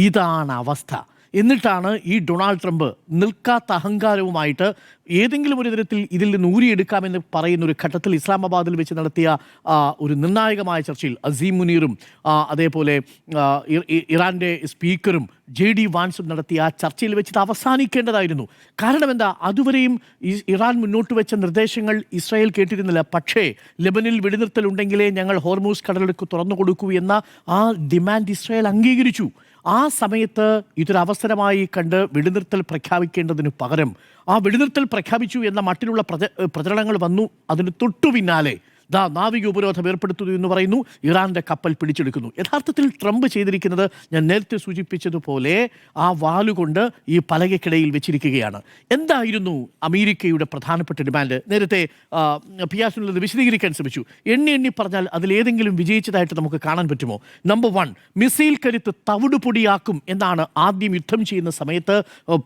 ഇതാണ് അവസ്ഥ. എന്നിട്ടാണ് ഈ ഡൊണാൾഡ് ട്രംപ് നിൽക്കാത്ത അഹങ്കാരവുമായിട്ട് ഏതെങ്കിലും ഒരു തരത്തിൽ ഇതിൽ നിന്ന് ഊരിയെടുക്കാമെന്ന് പറയുന്ന ഒരു ഘട്ടത്തിൽ ഇസ്ലാമാബാദിൽ വെച്ച് നടത്തിയ ഒരു നിർണായകമായ ചർച്ചയിൽ അസീം മുനീറും അതേപോലെ ഇറാൻ്റെ സ്പീക്കറും JD വാൻസും നടത്തിയ ആ ചർച്ചയിൽ വെച്ചിട്ട് അവസാനിക്കേണ്ടതായിരുന്നു. കാരണം എന്താ, അതുവരെയും ഇറാൻ മുന്നോട്ട് വെച്ച നിർദ്ദേശങ്ങൾ ഇസ്രായേൽ കേട്ടിരുന്നില്ല. പക്ഷേ ലെബനിൽ വെടിനിർത്തലുണ്ടെങ്കിലേ ഞങ്ങൾ ഹോർമൂസ് കടലെടുക്ക് തുറന്നു കൊടുക്കൂ എന്ന ആ ഡിമാൻഡ് ഇസ്രായേൽ അംഗീകരിച്ചു. ആ സമയത്ത് ഇതൊരു അവസരമായി കണ്ട് വെടിനിർത്തൽ പ്രഖ്യാപിക്കേണ്ടതിന് പകരം ആ വെടിനിർത്തൽ പ്രഖ്യാപിച്ചു എന്ന മട്ടിലുള്ള പ്രചരണങ്ങൾ വന്നു. അതിന് തൊട്ടു പിന്നാലെ നാവിക ഉപരോധം ഏർപ്പെടുത്തുന്നു എന്ന് പറയുന്നു, ഇറാൻ്റെ കപ്പൽ പിടിച്ചെടുക്കുന്നു. യഥാർത്ഥത്തിൽ ട്രംപ് ചെയ്തിരിക്കുന്നത് ഞാൻ നേരത്തെ സൂചിപ്പിച്ചതുപോലെ ആ വാലുകൊണ്ട് ഈ പലകയ്ക്കിടയിൽ വെച്ചിരിക്കുകയാണ്. എന്തായിരുന്നു അമേരിക്കയുടെ പ്രധാനപ്പെട്ട ഡിമാൻഡ്? നേരത്തെ പിയാസുള്ളത് വിശദീകരിക്കാൻ ശ്രമിച്ചു. എണ്ണി പറഞ്ഞാൽ അതിലേതെങ്കിലും വിജയിച്ചതായിട്ട് നമുക്ക് കാണാൻ പറ്റുമോ? നമ്പർ 1, മിസൈൽ കരുത്ത് തവിടുപൊടിയാക്കും എന്നാണ് ആദ്യം യുദ്ധം ചെയ്യുന്ന സമയത്ത്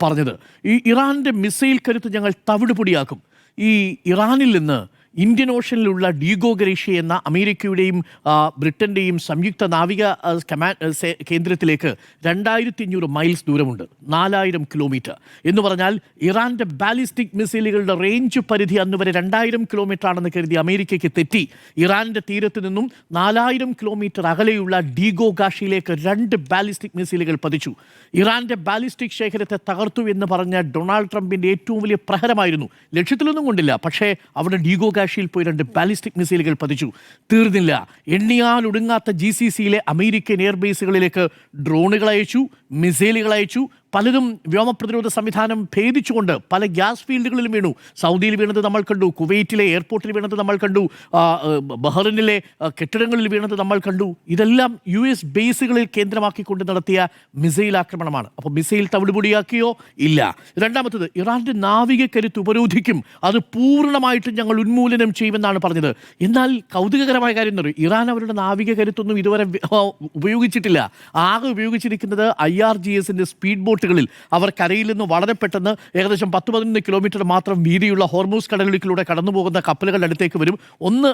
പറഞ്ഞത്. ഈ ഇറാൻ്റെ മിസൈൽ കരുത്ത് ഞങ്ങൾ തവിടുപൊടിയാക്കും. ഈ ഇറാനിൽ നിന്ന് ഇന്ത്യൻ ഓഷനിലുള്ള ഡീഗോ ഗറേഷ്യ എന്ന അമേരിക്കയുടെയും ബ്രിട്ടൻ്റെയും സംയുക്ത നാവിക കേന്ദ്രത്തിലേക്ക് 2500 മൈൽസ് ദൂരമുണ്ട്, 4000 കിലോമീറ്റർ എന്ന് പറഞ്ഞാൽ ഇറാൻ്റെ ബാലിസ്റ്റിക് മിസൈലുകളുടെ റേഞ്ച് പരിധി അന്ന് വരെ 2000 കിലോമീറ്റർ ആണെന്ന് കരുതി അമേരിക്കയ്ക്ക് തെറ്റി. ഇറാൻ്റെ തീരത്ത് നിന്നും 4000 കിലോമീറ്റർ അകലെയുള്ള ഡീഗോ ഗാഷിയിലേക്ക് 2 ബാലിസ്റ്റിക് മിസൈലുകൾ പതിച്ചു. ഇറാൻ്റെ ബാലിസ്റ്റിക് ശേഖരത്തെ തകർത്തു എന്ന് പറഞ്ഞ ഡൊണാൾഡ് ട്രംപിൻ്റെ ഏറ്റവും വലിയ പ്രഹരമായിരുന്നു. ലക്ഷ്യത്തിലൊന്നും കൊണ്ടില്ല, പക്ഷേ അവിടെ ഡീഗോ ഗാഷിയിൽ പോയി 2 ബാലിസ്റ്റിക് മിസൈലുകൾ പതിച്ചു. തീർന്നില്ല, എണ്ണിയാൽ ഒടുങ്ങാത്ത GCCയിലെ അമേരിക്കൻ എയർബേസുകളിലേക്ക് ഡ്രോണുകൾ അയച്ചു, മിസൈലുകൾ അയച്ചു, പലരും വ്യോമപ്രതിരോധ സംവിധാനം ഭേദിച്ചുകൊണ്ട് പല ഗ്യാസ് ഫീൽഡുകളിലും വീണു. സൗദിയിൽ വീണത് നമ്മൾ കണ്ടു, കുവൈറ്റിലെ എയർപോർട്ടിൽ വീണത് നമ്മൾ കണ്ടു, ബഹ്റിനിലെ കെട്ടിടങ്ങളിൽ വീണത് നമ്മൾ കണ്ടു. ഇതെല്ലാം US ബേസുകളിൽ കേന്ദ്രമാക്കിക്കൊണ്ട് നടത്തിയ മിസൈൽ ആക്രമണമാണ്. അപ്പോൾ മിസൈൽ തവിടുപൊടിയാക്കിയോ? ഇല്ല. രണ്ടാമത്തത്, ഇറാന്റെ നാവിക കരുത്ത് ഉപരോധിക്കും, അത് പൂർണ്ണമായിട്ടും ഞങ്ങൾ ഉന്മൂലനം ചെയ്യുമെന്നാണ് പറഞ്ഞത്. എന്നാൽ കൗതുകകരമായ കാര്യം എന്ന് പറയും, ഇറാൻ അവരുടെ നാവിക കരുത്തൊന്നും ഇതുവരെ ഉപയോഗിച്ചിട്ടില്ല. ആകെ ഉപയോഗിച്ചിരിക്കുന്നത് IRGSന്റെ സ്പീഡ് ബോട്ടുകളിൽ. അവർ കരയിൽ നിന്ന് വളരെ പെട്ടെന്ന് ഏകദേശം 10-11 കിലോമീറ്റർ മാത്രം വീതിയുള്ള ഹോർമൂസ് കടലിലൂടെ കടന്നു പോകുന്ന കപ്പലുകളുടെ അടുത്തേക്ക് വരും, ഒന്ന്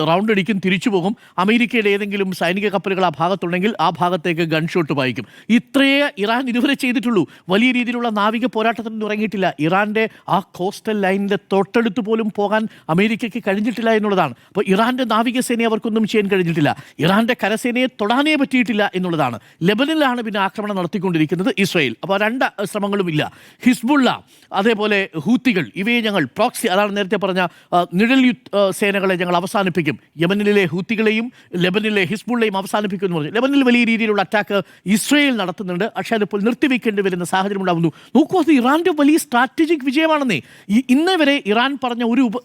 റൗണ്ട് അടിക്കും, തിരിച്ചു പോകും. അമേരിക്കയുടെ ഏതെങ്കിലും സൈനിക കപ്പലുകൾ ആ ഭാഗത്തുണ്ടെങ്കിൽ ആ ഭാഗത്തേക്ക് ഗൺഷോട്ട് വായിക്കും. ഇത്രയേ ഇറാൻ ഇതുവരെ ചെയ്തിട്ടുള്ളൂ. വലിയ രീതിയിലുള്ള നാവിക പോരാട്ടത്തിനൊന്നും ഇറങ്ങിയിട്ടില്ല. ഇറാന്റെ ആ കോസ്റ്റൽ ലൈനിന്റെ തൊട്ടടുത്ത് പോലും പോകാൻ അമേരിക്കയ്ക്ക് കഴിഞ്ഞിട്ടില്ല എന്നുള്ളതാണ്. അപ്പോൾ ഇറാന്റെ നാവികസേനയെ അവർക്കൊന്നും ചെയ്യാൻ കഴിഞ്ഞിട്ടില്ല. ഇറാന്റെ കരസേനയെ തൊടാനേ പറ്റിയിട്ടില്ല എന്നുള്ളതാണ്. ലെബനനിലാണ് പിന്നെ ആക്രമണം നടത്തിക്കൊണ്ടിരിക്കുന്നത് ഇസ്രായേൽ. അപ്പോൾ രണ്ട് ശ്രമങ്ങളും ഇല്ല. ഹിസ്ബുള്ള, അതേപോലെ ഹൂത്തികൾ, ഇവയെ ഞങ്ങൾ പ്രോക്സി, അതാണ് നേരത്തെ പറഞ്ഞ നിഴൽ സേനകളെ ഞങ്ങൾ അവസാനിപ്പിക്കും. യമനിലെ ഹൂത്തികളെയും ലെബനിലെ ഹിസ്ബുള്ളയും അവസാനിപ്പിക്കും എന്ന് പറഞ്ഞു. ലെബനിൽ വലിയ രീതിയിലുള്ള അറ്റാക്ക് ഇസ്രായേൽ നടത്തുന്നുണ്ട്. പക്ഷേ അതിപ്പോൾ നിർത്തിവെക്കേണ്ടി വരുന്ന സാഹചര്യം ഉണ്ടാകുന്നു. നോക്കൂ, അത് ഇറാന്റെ വലിയ സ്ട്രാറ്റജിക് വിജയമാണെന്നേ. ഇന്നേ വരെ ഇറാൻ പറഞ്ഞ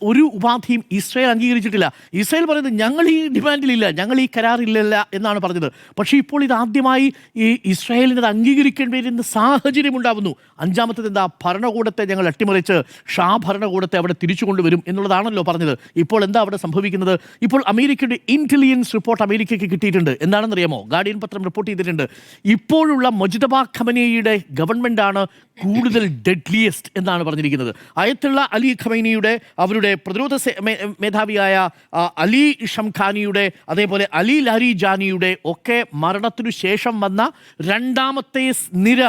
ഒരു ഉപാധിയും ഇസ്രായേൽ അംഗീകരിച്ചിട്ടില്ല. ഇസ്രായേൽ പറയുന്നത് ഞങ്ങൾ ഈ ഡിമാൻഡിലില്ല, ഞങ്ങൾ ഈ കരാറിലില്ല എന്നാണ് പറഞ്ഞത്. പക്ഷേ ഇപ്പോൾ ഇത് ആദ്യമായി ഈ ഇസ്രായേലിന് അത് അംഗീകരിക്കേണ്ടി വരുന്ന സാഹചര്യം ഉണ്ടാകുന്നു. അഞ്ചാമത്തത് എന്താ? ഭരണകൂടത്തെ ഞങ്ങൾ അട്ടിമറിച്ച് ഷാ ഭരണകൂടത്തെ അവിടെ തിരിച്ചു കൊണ്ടുവരും എന്നുള്ളതാണല്ലോ പറഞ്ഞത്. ഇപ്പോൾ എന്താ അവിടെ സംഭവിക്കുന്നത്? ഇപ്പോൾ അമേരിക്കയുടെ ഇന്റലിജൻസ് റിപ്പോർട്ട് അമേരിക്കയ്ക്ക് കിട്ടിയിട്ടുണ്ട്. എന്താണെന്നറിയാമോ? ഗാർഡിയൻ പത്രം റിപ്പോർട്ട് ചെയ്തിട്ടുണ്ട്. ഇപ്പോഴുള്ള മുജ്തബ ഖമനേയിയുടെ ഗവൺമെന്റാണ് കൂടുതൽ ഡെഡ്ലിയസ്റ്റ് എന്നാണ് പറഞ്ഞിരിക്കുന്നത്. അയത്തുള്ള അലി ഖമൈനിയുടെ, അവരുടെ പ്രതിരോധ മേധാവിയായ അലി ഷംഖാനിയുടെ, അതേപോലെ അലി ലാരിജാനിയുടെ ഒക്കെ മരണത്തിനു ശേഷം വന്ന രണ്ടാമത്തെ നിര,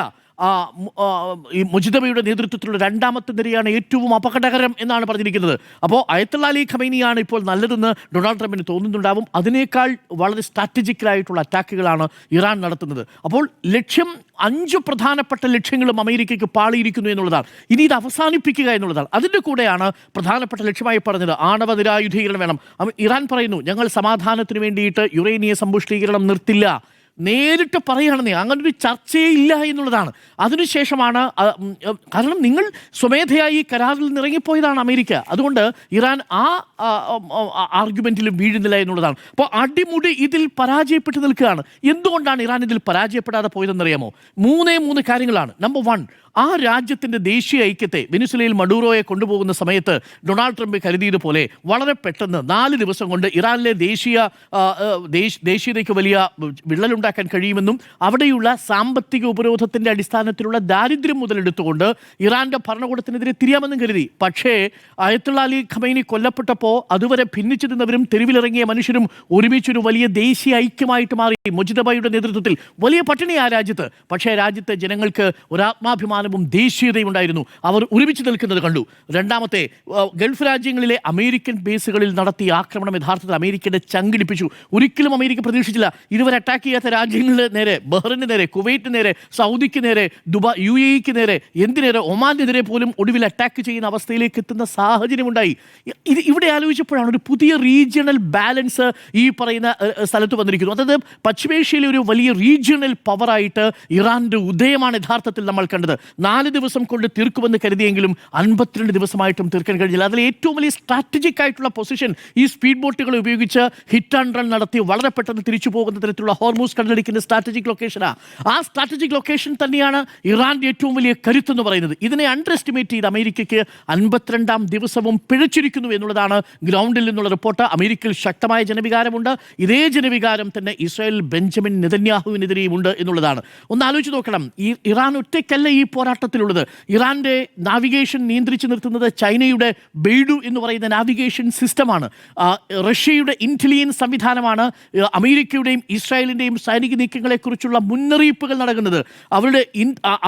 ഈ മുജ്തബയുടെ നേതൃത്വത്തിലുള്ള രണ്ടാമത്തെ നിരയാണ് ഏറ്റവും അപകടകരം എന്നാണ് പറഞ്ഞിരിക്കുന്നത്. അപ്പോൾ അയത്തുള്ള അലി ഖമൈനിയാണ് ഇപ്പോൾ നല്ലതെന്ന് ഡൊണാൾഡ് ട്രംപിന് തോന്നുന്നുണ്ടാവും. അതിനേക്കാൾ വളരെ സ്ട്രാറ്റജിക്കലായിട്ടുള്ള അറ്റാക്കുകളാണ് ഇറാൻ നടത്തുന്നത്. അപ്പോൾ ലക്ഷ്യം, 5 പ്രധാനപ്പെട്ട ലക്ഷ്യങ്ങളും അമേരിക്കയ്ക്ക് പാളിയിരിക്കുന്നു എന്നുള്ളതാണ്. ഇനി ഇത് അവസാനിപ്പിക്കുക എന്നുള്ളതാണ്. അതിൻ്റെ കൂടെയാണ് പ്രധാനപ്പെട്ട ലക്ഷ്യമായി പറഞ്ഞത് ആണവ നിരായുധീകരണം വേണം. ഇറാൻ പറയുന്നു ഞങ്ങൾ സമാധാനത്തിന് വേണ്ടിയിട്ട് യുറേനിയ സമ്പുഷ്ടീകരണം നിർത്തില്ല. നേരിട്ട് പറയുകയാണെന്നേ, അങ്ങനൊരു ചർച്ചയേ ഇല്ല എന്നുള്ളതാണ്. അതിനുശേഷമാണ്, കാരണം നിങ്ങൾ സ്വമേധയായി കരാറിൽ നിന്ന് ഇറങ്ങിപ്പോയതാണ് അമേരിക്ക. അതുകൊണ്ട് ഇറാൻ ആ ആർഗ്യുമെന്റിലും വീഴുന്നില്ല എന്നുള്ളതാണ്. അപ്പോൾ അടിമുടി ഇതിൽ പരാജയപ്പെട്ട് നിൽക്കുകയാണ്. എന്തുകൊണ്ടാണ് ഇറാൻ ഇതിൽ പരാജയപ്പെടാതെ പോയതെന്നറിയാമോ? 3 കാര്യങ്ങളാണ്. നമ്പർ 1, ആ രാജ്യത്തിൻ്റെ ദേശീയ ഐക്യത്തെ, വെനിസ്വലയിൽ മഡൂറോയെ കൊണ്ടുപോകുന്ന സമയത്ത് ഡൊണാൾഡ് ട്രംപ് കരുതിയതുപോലെ വളരെ പെട്ടെന്ന് 4 ദിവസം കൊണ്ട് ഇറാനിലെ ദേശീയതയ്ക്ക് വലിയ വിള്ളലുണ്ടാക്കാൻ കഴിയുമെന്നും അവിടെയുള്ള സാമ്പത്തിക ഉപരോധത്തിൻ്റെ അടിസ്ഥാനത്തിലുള്ള ദാരിദ്ര്യം മുതലെടുത്തുകൊണ്ട് ഇറാന്റെ ഭരണകൂടത്തിനെതിരെ തിരിയാമെന്നും കരുതി. പക്ഷേ അയത്തുള്ള അലി ഖമൈനി കൊല്ലപ്പെട്ടപ്പോൾ അതുവരെ ഭിന്നിച്ചു നിന്നവരും തെരുവിലിറങ്ങിയ മനുഷ്യരും ഒരുമിച്ചൊരു വലിയ ദേശീയ ഐക്യമായിട്ട് മാറി. മുജ്തബയുടെ നേതൃത്വത്തിൽ വലിയ പട്ടിണി ആ രാജ്യത്ത്. പക്ഷേ രാജ്യത്തെ ജനങ്ങൾക്ക് ഒരാത്മാഭിമാനവും ദേശീയതയും ഉണ്ടായിരുന്നു. അവർ ഒരുമിച്ച് നിൽക്കുന്നത് കണ്ടു. രണ്ടാമത്തെ, ഗൾഫ് രാജ്യങ്ങളിലെ അമേരിക്കൻ ബേസുകളിൽ നടത്തിയ ആക്രമണം യഥാർത്ഥത്തിൽ അമേരിക്കയുടെ ചങ്കിടിപ്പിച്ചു. ഒരിക്കലും അമേരിക്ക പ്രതീക്ഷിച്ചില്ല. ഇതുവരെ അറ്റാക്ക് ചെയ്യാത്ത രാജ്യങ്ങളുടെ നേരെ, ബഹ്റിന് നേരെ, കുവൈറ്റിന് നേരെ, സൗദിക്ക് നേരെ, UAEക്ക് നേരെ, എന്തിനേറെ ഒമാനെതിരെ പോലും ഒടുവിൽ അറ്റാക്ക് ചെയ്യുന്ന അവസ്ഥയിലേക്ക് എത്തുന്ന സാഹചര്യമുണ്ടായി. ഇവിടെ ആലോചിച്ചപ്പോഴാണ് ഒരു പുതിയ റീജിയണൽ ബാലൻസ് ഈ പറയുന്ന സ്ഥലത്ത് വന്നിരിക്കുന്നു. അതായത് പശ്ചിമേഷ്യയിലെ ഒരു വലിയ റീജിയണൽ പവറായിട്ട് ഇറാന്റെ ഉദയമാണ് യഥാർത്ഥത്തിൽ നമ്മൾ കണ്ടത്. 4 ദിവസം കൊണ്ട് തീർക്കുമെന്ന് കരുതിയെങ്കിലും 52 ദിവസമായിട്ടും തീർക്കാൻ കഴിഞ്ഞില്ല. അതിൽ ഏറ്റവും വലിയ സ്ട്രാറ്റജിക് ആയിട്ടുള്ള പൊസിഷൻ ഈ സ്പീഡ് ബോട്ടുകളെ ഉപയോഗിച്ച് ഹിറ്റ് ആൻഡ് റൺ നടത്തി വളരെ പെട്ടെന്ന് തിരിച്ചു പോകുന്ന തരത്തിലുള്ള ഹോർമൂസ് കടലിടുക്കിന്റെ സ്ട്രാറ്റജിക് ലൊക്കേഷനാണ്. ആ സ്ട്രാറ്റജിക് ലൊക്കേഷൻ തന്നെയാണ് ഇറാന്റെ ഏറ്റവും വലിയ കരുത്തെന്ന് പറയുന്നത്. ഇതിനെ അണ്ടർ എസ്റ്റിമേറ്റ് ചെയ്ത് അമേരിക്കയ്ക്ക് 52ാം ദിവസവും പിഴച്ചിരിക്കുന്നു എന്നുള്ളതാണ് ഗ്രൗണ്ടിൽ നിന്നുള്ള റിപ്പോർട്ട്. അമേരിക്കയിൽ ശക്തമായ ജനവികാരമുണ്ട്. ഇതേ ജനവികാരം തന്നെ ഇസ്രായേൽ ബെഞ്ചമിൻ നെതന്യാഹുവിനെതിരെയും ഉണ്ട് എന്നുള്ളതാണ്. ഒന്ന് ആലോചിച്ച് നോക്കണം, ഈ ഇറാൻ ഒറ്റയ്ക്കല്ല ഈ പോരാട്ടത്തിലുള്ളത്. ഇറാന്റെ നാവിഗേഷൻ നിയന്ത്രിച്ചു നിർത്തുന്നത് ചൈനയുടെ ബെയ്ഡു എന്ന് പറയുന്ന നാവിഗേഷൻ സിസ്റ്റമാണ്. റഷ്യയുടെ ഇന്റലിജൻസ് സംവിധാനമാണ് അമേരിക്കയുടെയും ഇസ്രായേലിൻ്റെയും സൈനിക നീക്കങ്ങളെക്കുറിച്ചുള്ള മുന്നറിയിപ്പുകൾ നൽകുന്നത്.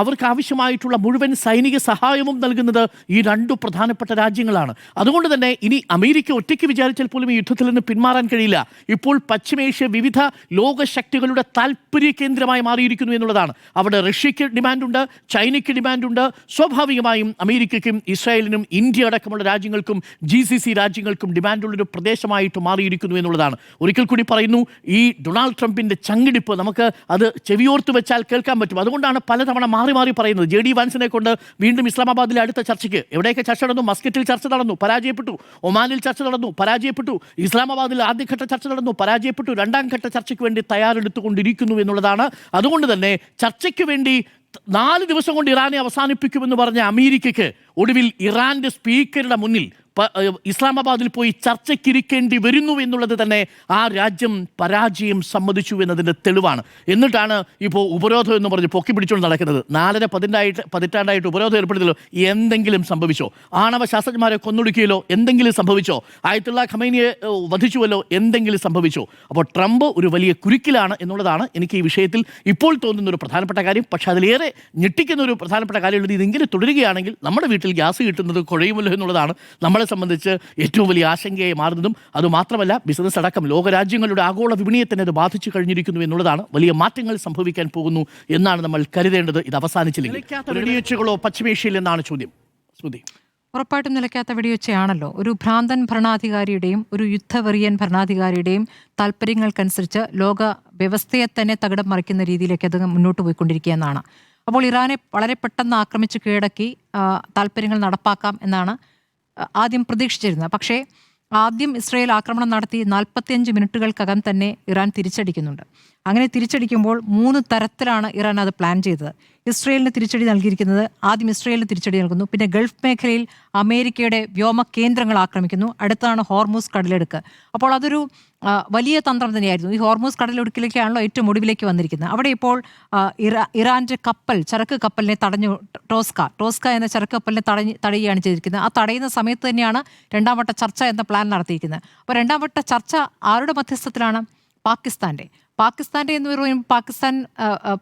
അവർക്ക് ആവശ്യമായിട്ടുള്ള മുഴുവൻ സൈനിക സഹായവും നൽകുന്നത് ഈ 2 പ്രധാനപ്പെട്ട രാജ്യങ്ങളാണ്. അതുകൊണ്ട് തന്നെ ഇനി അമേരിക്ക ഒറ്റയ്ക്ക് വിചാരിച്ചാൽ പോലും ഈ യുദ്ധത്തിൽ നിന്ന് പിന്മാറാൻ കഴിയില്ല. ഇപ്പോൾ പശ്ചിമേഷ്യ വിവിധ ലോകശക്തികളുടെ താല്പര്യ കേന്ദ്രമായി മാറിയിരിക്കുന്നു എന്നുള്ളതാണ്. അവിടെ റഷ്യക്ക് ഡിമാൻഡുണ്ട്, ചൈനയ്ക്ക് ഡിമാൻഡുണ്ട്. സ്വാഭാവികമായും അമേരിക്കയ്ക്കും ഇസ്രായേലിനും ഇന്ത്യ അടക്കമുള്ള രാജ്യങ്ങൾക്കും GCC രാജ്യങ്ങൾക്കും ഡിമാൻഡുള്ളൊരു പ്രദേശമായിട്ട് മാറിയിരിക്കുന്നു എന്നുള്ളതാണ്. ഒരിക്കൽ കൂടി പറയുന്നു, ഈ ഡൊണാൾഡ് ട്രംപിൻ്റെ ചങ്ക് വിറങ്ങിടിപ്പ് നമുക്ക് അത് ചെവിയോർത്ത് വെച്ചാൽ കേൾക്കാൻ പറ്റും. അതുകൊണ്ടാണ് പലതവണ മാറി മാറി പറയുന്നത്. JD വാൻസിനെ കൊണ്ട് വീണ്ടും ഇസ്ലാമാബാദിലെ അടുത്ത ചർച്ചയ്ക്ക് എവിടെയൊക്കെ ചർച്ച നടന്നു? മസ്കറ്റിൽ ചർച്ച നടന്നു, പരാജയപ്പെട്ടു. ഒമാനിൽ ചർച്ച നടന്നു, പരാജയപ്പെട്ടു. ഇസ്ലാമാബാദിൽ ആദ്യഘട്ട ചർച്ച നടന്നു, പരാജയപ്പെട്ടു. രണ്ടാം ഘട്ട ചർച്ചയ്ക്ക് വേണ്ടി തയ്യാറെടുത്തുകൊണ്ടിരിക്കുന്നു എന്നുള്ളതാണ്. അതുകൊണ്ട് തന്നെ ചർച്ചയ്ക്ക് വേണ്ടി 4 ദിവസം കൊണ്ട് ഇറാനെ അവസാനിപ്പിക്കുമെന്ന് പറഞ്ഞ അമേരിക്കയ്ക്ക് ഒടുവിൽ ഇറാന്റെ സ്പീക്കറുടെ മുന്നിൽ ഇസ്ലാമാബാദിൽ പോയി ചർച്ചയ്ക്കിരിക്കേണ്ടി വരുന്നു എന്നുള്ളത് തന്നെ ആ രാജ്യം പരാജയം സമ്മതിച്ചു എന്നതിൻ്റെ തെളിവാണ്. എന്നിട്ടാണ് ഇപ്പോൾ ഉപരോധം എന്ന് പറഞ്ഞ് പൊക്കി പിടിച്ചുകൊണ്ട് നടക്കുന്നത്. 4.5 പതിറ്റാണ്ടായിട്ട് ഉപരോധം ഏർപ്പെടുത്തിയല്ലോ, എന്തെങ്കിലും സംഭവിച്ചോ? ആണവ ശാസ്ത്രജ്ഞന്മാരെ കൊന്നൊടുക്കിയല്ലോ, എന്തെങ്കിലും സംഭവിച്ചോ? ആയത്തുള്ള ഖമൈനിയെ വധിച്ചുവല്ലോ, എന്തെങ്കിലും സംഭവിച്ചോ? അപ്പോൾ ട്രംപ് ഒരു വലിയ കുരുക്കിലാണ് എന്നുള്ളതാണ് എനിക്ക് ഈ വിഷയത്തിൽ ഇപ്പോൾ തോന്നുന്ന ഒരു പ്രധാനപ്പെട്ട കാര്യം. പക്ഷേ അതിലേറെ ഞെട്ടിക്കുന്ന ഒരു പ്രധാനപ്പെട്ട കാര്യമുള്ളത്, ഇതിങ്ങനെ തുടരുകയാണെങ്കിൽ നമ്മുടെ വീട്ടിൽ ഗ്യാസ് കിട്ടുന്നത് കുഴയുമല്ലോ എന്നുള്ളതാണ് നമ്മളെ സംബന്ധിച്ച് ഏറ്റവും വലിയ ആശങ്കയായി മാറുന്നതും. അതുമാത്രമല്ല, ബിസിനസ് അടക്കം ലോകരാജ്യങ്ങളുടെ ആഗോള വിപണിയെ തന്നെ അത് ബാധിച്ചു കഴിഞ്ഞിരിക്കുന്നു എന്നുള്ളതാണ്. വലിയ മാറ്റങ്ങൾ സംഭവിക്കാൻ പോകുന്നു എന്നാണ് നമ്മൾ കരുതേണ്ടത്. ഇത് അവസാനിച്ചില്ലെങ്കിൽ വെടിവെച്ചുകളോ പശ്ചിമേഷ്യയിൽ എന്നാണ് ചോദ്യം. ശ്രുതി, ഉറപ്പായിട്ടും നിലയ്ക്കാത്ത വെടിവെച്ചയാണല്ലോ. ഒരു ഭ്രാന്തൻ ഭരണാധികാരിയുടെയും ഒരു യുദ്ധവെറിയൻ ഭരണാധികാരിയുടെയും താല്പര്യങ്ങൾക്കനുസരിച്ച് ലോക വ്യവസ്ഥയെ തന്നെ തകിടം മറിക്കുന്ന രീതിയിലേക്ക് അത് മുന്നോട്ട് പോയിക്കൊണ്ടിരിക്കുക എന്നാണ്. അപ്പോൾ ഇറാനെ വളരെ പെട്ടെന്ന് ആക്രമിച്ച് കീഴടക്കി താല്പര്യങ്ങൾ നടപ്പാക്കാം എന്നാണ് ആദ്യം പ്രതീക്ഷിച്ചിരുന്നത്. പക്ഷേ ആദ്യം ഇസ്രയേൽ ആക്രമണം നടത്തി 45 മിനിറ്റുകൾക്കകം തന്നെ ഇറാൻ തിരിച്ചടിക്കുന്നുണ്ട്. അങ്ങനെ തിരിച്ചടിക്കുമ്പോൾ 3 തരത്തിലാണ് ഇറാൻ അത് പ്ലാൻ ചെയ്തത്. ഇസ്രയേലിന് തിരിച്ചടി നൽകിയിരിക്കുന്നത്, ആദ്യം ഇസ്രയേലിന് തിരിച്ചടി നൽകുന്നു, പിന്നെ ഗൾഫ് മേഖലയിൽ അമേരിക്കയുടെ വ്യോമ കേന്ദ്രങ്ങൾ ആക്രമിക്കുന്നു, അടുത്താണ് ഹോർമൂസ് കടലെടുക്ക്. അപ്പോൾ അതൊരു വലിയ തന്ത്രം തന്നെയായിരുന്നു. ഈ ഹോർമൂസ് കടലെടുക്കിലേക്കാണല്ലോ ഏറ്റവും ഒടുവിലേക്ക് വന്നിരിക്കുന്നത്. അവിടെ ഇപ്പോൾ ഇറാൻ്റെ ചരക്ക് കപ്പലിനെ തടഞ്ഞു. ടോസ്ക എന്ന ചരക്ക് കപ്പലിനെ തടയുകയാണ് ചെയ്തിരിക്കുന്നത്. ആ തടയുന്ന സമയത്ത് തന്നെയാണ് രണ്ടാം വട്ട ചർച്ച എന്ന പ്ലാൻ നടത്തിയിരിക്കുന്നത്. അപ്പോൾ രണ്ടാം വട്ട ചർച്ച ആരുടെ മധ്യസ്ഥത്തിലാണ്? പാകിസ്ഥാന്റെ എന്ന് പറയുമ്പോൾ പാകിസ്ഥാൻ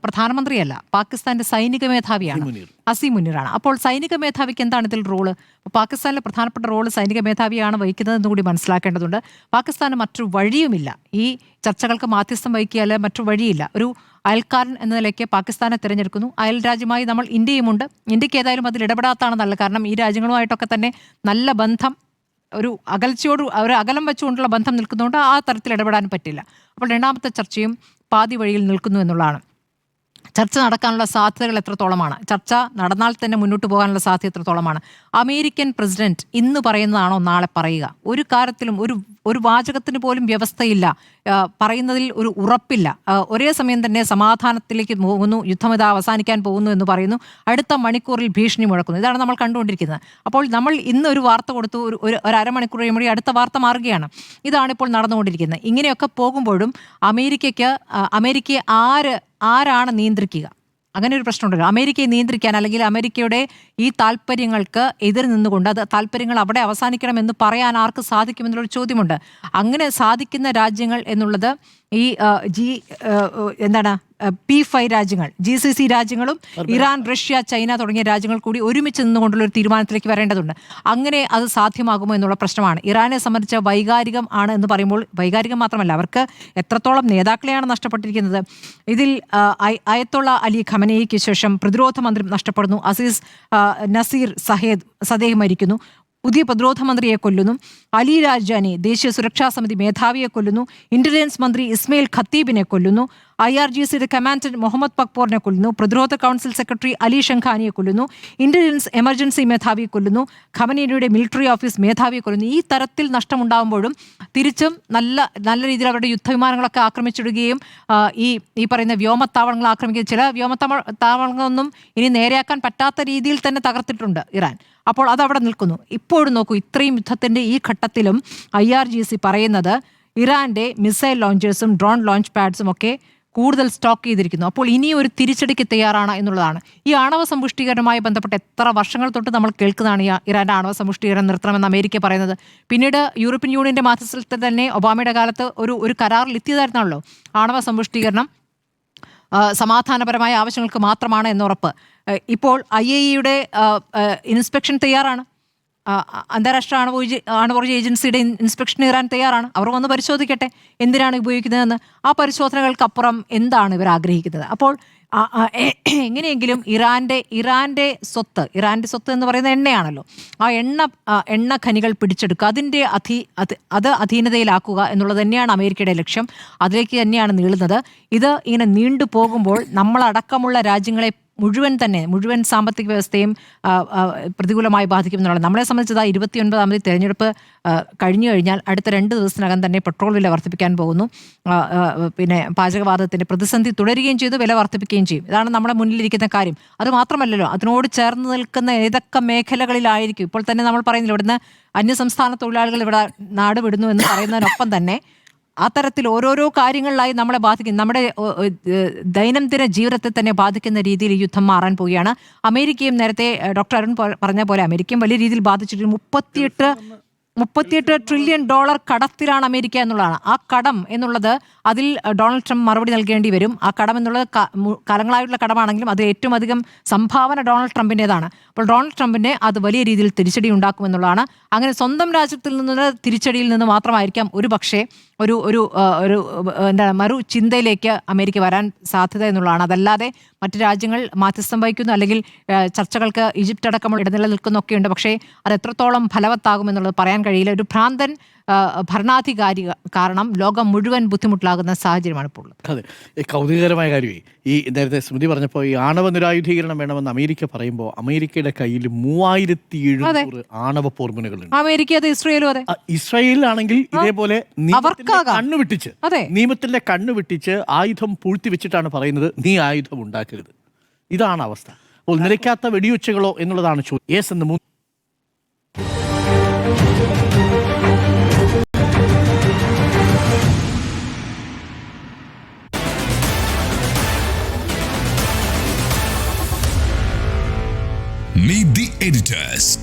പ്രധാനമന്ത്രിയല്ല, പാകിസ്ഥാന്റെ സൈനിക മേധാവിയാണ്, അസീം മുനീറാണ്. അപ്പോൾ സൈനിക മേധാവിക്ക് എന്താണ് ഇതിൽ റോള്? പാകിസ്ഥാനിലെ പ്രധാനപ്പെട്ട റോള് സൈനിക മേധാവിയാണ് വഹിക്കുന്നതെന്ന് കൂടി മനസ്സിലാക്കേണ്ടതുണ്ട്. പാകിസ്ഥാന് മറ്റൊരു വഴിയുമില്ല. ഈ ചർച്ചകൾക്ക് മാധ്യസ്ഥം വഹിക്കിയാൽ മറ്റൊരു വഴിയില്ല. ഒരു അയൽക്കാരൻ എന്ന നിലയ്ക്ക് പാകിസ്ഥാനെ തിരഞ്ഞെടുക്കുന്നു. അയൽ രാജ്യമായി നമ്മൾ ഇന്ത്യയുമുണ്ട്. ഇന്ത്യക്ക് ഏതായാലും അതിൽ ഇടപെടാത്തതാണ് നല്ലത്. കാരണം ഈ രാജ്യങ്ങളുമായിട്ടൊക്കെ തന്നെ നല്ല ബന്ധം, ഒരു അകലം വെച്ചുകൊണ്ടുള്ള ബന്ധം നിൽക്കുന്നതുകൊണ്ട് ആ തരത്തിൽ ഇടപെടാൻ പറ്റില്ല. അപ്പോൾ രണ്ടാമത്തെ ചർച്ചയും പാതി വഴിയിൽ നിൽക്കുന്നു എന്നുള്ളതാണ്. ചർച്ച നടക്കാനുള്ള സാധ്യതകൾ എത്രത്തോളമാണ്? ചർച്ച നടന്നാൽ തന്നെ മുന്നോട്ട് പോകാനുള്ള സാധ്യത എത്രത്തോളമാണ്? അമേരിക്കൻ പ്രസിഡന്റ് ഇന്ന് പറയുന്നതാണോ നാളെ പറയുക? ഒരു കാര്യത്തിലും ഒരു വാചകത്തിന് പോലും വ്യവസ്ഥയില്ല, പറയുന്നതിൽ ഒരു ഉറപ്പില്ല. ഒരേ സമയം തന്നെ സമാധാനത്തിലേക്ക് പോകുന്നു, യുദ്ധം ഇത് അവസാനിക്കാൻ പോകുന്നു എന്ന് പറയുന്നു, അടുത്ത മണിക്കൂറിൽ ഭീഷണി മുഴക്കുന്നു. ഇതാണ് നമ്മൾ കണ്ടുകൊണ്ടിരിക്കുന്നത്. അപ്പോൾ നമ്മൾ ഇന്ന് ഒരു വാർത്ത കൊടുത്തു, ഒരു അരമണിക്കൂർ കഴിയുമ്പോൾ അടുത്ത വാർത്ത മാറുകയാണ്. ഇതാണിപ്പോൾ നടന്നുകൊണ്ടിരിക്കുന്നത്. ഇങ്ങനെയൊക്കെ പോകുമ്പോഴും അമേരിക്കയെ ആരാണ് നിയന്ത്രിക്കുക? അങ്ങനെ ഒരു പ്രശ്നമുണ്ടല്ലോ. അമേരിക്കയെ നിയന്ത്രിക്കാൻ, അല്ലെങ്കിൽ അമേരിക്കയുടെ ഈ താല്പര്യങ്ങൾക്ക് എതിര് നിന്നുകൊണ്ട് അത് താല്പര്യങ്ങൾ അവിടെ അവസാനിക്കണമെന്ന് പറയാൻ ആർക്ക് സാധിക്കുമെന്നുള്ളൊരു ചോദ്യമുണ്ട്. അങ്ങനെ സാധിക്കുന്ന രാജ്യങ്ങൾ എന്നുള്ളത് ഈ P5 രാജ്യങ്ങൾ, GCC രാജ്യങ്ങളും ഇറാൻ, റഷ്യ, ചൈന തുടങ്ങിയ രാജ്യങ്ങൾ കൂടി ഒരുമിച്ച് നിന്നുകൊണ്ടുള്ള ഒരു തീരുമാനത്തിലേക്ക് വരേണ്ടതുണ്ട്. അങ്ങനെ അത് സാധ്യമാകുമോ എന്നുള്ള പ്രശ്നമാണ്. ഇറാനെ സംബന്ധിച്ച് വൈകാരികം ആണ് എന്ന് പറയുമ്പോൾ, വൈകാരികം മാത്രമല്ല, അവർക്ക് എത്രത്തോളം നേതാക്കളെയാണ് നഷ്ടപ്പെട്ടിരിക്കുന്നത്. ഇതിൽ അയത്തുള്ള അലി ഖമനേയിക്ക് ശേഷം പ്രതിരോധ മന്ത്രി നഷ്ടപ്പെടുന്നു. അസീസ് നസീർ സദേഹ് മരിക്കുന്നു. പുതിയ പ്രതിരോധ മന്ത്രിയെ കൊല്ലുന്നു. അലി രാജാനി ദേശീയ സുരക്ഷാ സമിതി മേധാവിയെ കൊല്ലുന്നു. ഇന്റലിജൻസ് മന്ത്രി ഇസ്മയിൽ ഖത്തീബിനെ കൊല്ലുന്നു. IRGCയുടെ കമാൻഡന്റ് മുഹമ്മദ് പക്പോറിനെ കൊല്ലുന്നു. പ്രതിരോധ കൗൺസിൽ സെക്രട്ടറി അലി ഷംഖാനിയെ കൊല്ലുന്നു. ഇന്റലിജൻസ് എമർജൻസി മേധാവിയെ കൊല്ലുന്നു. ഖമനേയിയുടെ മിലിറ്ററി ഓഫീസ് മേധാവിയെ കൊല്ലുന്നു. ഈ തരത്തിൽ നഷ്ടമുണ്ടാകുമ്പോഴും തിരിച്ചും നല്ല രീതിയിൽ അവരുടെ യുദ്ധവിമാനങ്ങളൊക്കെ ആക്രമിച്ചിടുകയും ഈ പറയുന്ന വ്യോമത്താവളങ്ങൾ ആക്രമിക്കുകയും, ചില വ്യോമത്താവളങ്ങളൊന്നും ഇനി നേരെയാക്കാൻ പറ്റാത്ത രീതിയിൽ തന്നെ തകർത്തിട്ടുണ്ട് ഇറാൻ. അപ്പോൾ അതവിടെ നിൽക്കുന്നു. ഇപ്പോഴും നോക്കൂ, ഇത്രയും യുദ്ധത്തിൻ്റെ ഈ ഘട്ടത്തിലും IRGC പറയുന്നത് ഇറാൻ്റെ മിസൈൽ ലോഞ്ചേഴ്സും ഡ്രോൺ ലോഞ്ച് പാഡ്സും ഒക്കെ കൂടുതൽ സ്റ്റോക്ക് ചെയ്തിരിക്കുന്നു. അപ്പോൾ ഇനി ഒരു തിരിച്ചടിക്ക് തയ്യാറാണ് എന്നുള്ളതാണ്. ഈ ആണവ സമ്പുഷ്ടീകരണവുമായി ബന്ധപ്പെട്ട് എത്ര വർഷങ്ങൾ തൊട്ട് നമ്മൾ കേൾക്കുന്നതാണ് ഇറാൻ്റെ ആണവ സമ്പുഷ്ടീകരണം നിർത്തണമെന്ന് അമേരിക്ക പറയുന്നത്. പിന്നീട് യൂറോപ്യൻ യൂണിയൻ്റെ മാധ്യസ്ഥത്തിൽ തന്നെ ഒബാമയുടെ കാലത്ത് ഒരു കരാറിൽ എത്തിയതായിരുന്നല്ലോ ആണവ സമ്പുഷ്ടീകരണം സമാധാനപരമായ ആവശ്യങ്ങൾക്ക് മാത്രമാണ് എന്നുറപ്പ്. ഇപ്പോൾ IAEA ഇൻസ്പെക്ഷൻ തയ്യാറാണ്. അന്താരാഷ്ട്ര ആണവോർജ്ജ ഏജൻസിയുടെ ഇൻസ്പെക്ഷൻ ഇറാൻ തയ്യാറാണ്. അവർ വന്ന് പരിശോധിക്കട്ടെ എന്തിനാണ് ഉപയോഗിക്കുന്നതെന്ന്. ആ പരിശോധനകൾക്കപ്പുറം എന്താണ് ഇവർ ആഗ്രഹിക്കുന്നത്? അപ്പോൾ എങ്ങനെയെങ്കിലും ഇറാന്റെ സ്വത്ത് എന്ന് പറയുന്നത് എണ്ണയാണല്ലോ. ആ എണ്ണ ഖനികൾ പിടിച്ചെടുക്കുക, അതിൻ്റെ അത് അധീനതയിലാക്കുക എന്നുള്ളത് തന്നെയാണ് അമേരിക്കയുടെ ലക്ഷ്യം. അതിലേക്ക് തന്നെയാണ് നീളുന്നത്. ഇത് ഇങ്ങനെ നീണ്ടു പോകുമ്പോൾ നമ്മളടക്കമുള്ള രാജ്യങ്ങളെ മുഴുവൻ സാമ്പത്തിക വ്യവസ്ഥയും പ്രതികൂലമായി ബാധിക്കും എന്നുള്ളത്. നമ്മളെ സംബന്ധിച്ചത് 29ാം തിരഞ്ഞെടുപ്പ് കഴിഞ്ഞു കഴിഞ്ഞാൽ അടുത്ത 2 ദിവസത്തിനകം തന്നെ പെട്രോൾ വില വർദ്ധിപ്പിക്കാൻ പോകുന്നു. പിന്നെ പാചകവാതകത്തിൻ്റെ പ്രതിസന്ധി തുടരുകയും ചെയ്തു, വില വർദ്ധിപ്പിക്കുകയും ചെയ്യും. ഇതാണ് നമ്മുടെ മുന്നിലിരിക്കുന്ന കാര്യം. അത് മാത്രമല്ലല്ലോ, അതിനോട് ചേർന്ന് നിൽക്കുന്ന ഏതൊക്കെ മേഖലകളിലായിരിക്കും. ഇപ്പോൾ തന്നെ നമ്മൾ പറയുന്നില്ല, ഇവിടുന്ന് അന്യസംസ്ഥാന തൊഴിലാളികൾ ഇവിടെ നാട് വിടുന്നു എന്ന് പറയുന്നതിനൊപ്പം തന്നെ അത്തരത്തിൽ ഓരോരോ കാര്യങ്ങളിലായി നമ്മളെ ബാധിക്കും. നമ്മുടെ ദൈനംദിന ജീവിതത്തെ തന്നെ ബാധിക്കുന്ന രീതിയിൽ ഈ യുദ്ധം മാറാൻ പോവുകയാണ്. അമേരിക്കയും നേരത്തെ ഡോക്ടർ അരുൺ പറഞ്ഞ പോലെ അമേരിക്കയും വലിയ രീതിയിൽ ബാധിച്ചിട്ട് 38 ട്രില്യൺ ഡോളർ കടത്തിലാണ് അമേരിക്ക എന്നുള്ളതാണ്. ആ കടം എന്നുള്ളത് അതിൽ ഡൊണാൾഡ് ട്രംപ് മറുപടി നൽകേണ്ടി വരും. ആ കടം എന്നുള്ളത് കാലങ്ങളായിട്ടുള്ള കടമാണെങ്കിലും അത് ഏറ്റവും അധികം സംഭാവന ഡൊണാൾഡ് ട്രംപിൻ്റെതാണ്. അപ്പോൾ ഡൊണാൾഡ് ട്രംപിനെ അത് വലിയ രീതിയിൽ തിരിച്ചടി ഉണ്ടാക്കുമെന്നുള്ളതാണ്. അങ്ങനെ സ്വന്തം രാജ്യത്തിൽ നിന്നുള്ള തിരിച്ചടിയിൽ നിന്ന് മാത്രമായിരിക്കാം ഒരു പക്ഷേ ഒരു എന്താണ് മറു ചിന്തയിലേക്ക് അമേരിക്ക വരാൻ സാധ്യത എന്നുള്ളതാണ്. അതല്ലാതെ മറ്റു രാജ്യങ്ങൾ മാധ്യസ്ഥം വഹിക്കുന്നു, അല്ലെങ്കിൽ ചർച്ചകൾക്ക് ഈജിപ്റ്റ് അടക്കം ഇടനില നിൽക്കുന്നൊക്കെയുണ്ട്. പക്ഷേ അത് എത്രത്തോളം ഫലവത്താകുമെന്നുള്ളത് പറയാൻ കഴിയില്ല. ഒരു ഭ്രാന്തൻ ഭരണാധികാരി കാരണം ലോകം മുഴുവൻ ബുദ്ധിമുട്ടിലാകുന്ന സാഹചര്യമാണ് ഇപ്പോൾ ഉള്ളത്. അതെ, കൗതുകകരമായ കാര്യമേ ഈ നേരത്തെ സ്മൃതി പറഞ്ഞപ്പോൾ ഈ ആണവ നിരായുധീകരണം വേണമെന്ന് അമേരിക്ക പറയുമ്പോൾ അമേരിക്കയുടെ കയ്യിൽ 3700 ആണവ പോർമുനകളുണ്ട്. അമേരിക്ക അത് ഇസ്രയേലും അതെ. ഇസ്രായേലിലാണെങ്കിൽ ഇതേപോലെ നിയമത്തിന്റെ കണ്ണുവിട്ടിച്ച് ആയുധം പൂഴ്ത്തി വെച്ചിട്ടാണ് പറയുന്നത് നീ ആയുധം ഉണ്ടാക്കരുത്. ഇതാണ് അവസ്ഥ. അപ്പോൾ നിലയ്ക്കാത്ത വെടിവെച്ചുകളോ എന്നുള്ളതാണ് ചോദ്യം. യെസ് എന്ന് Meet the editors.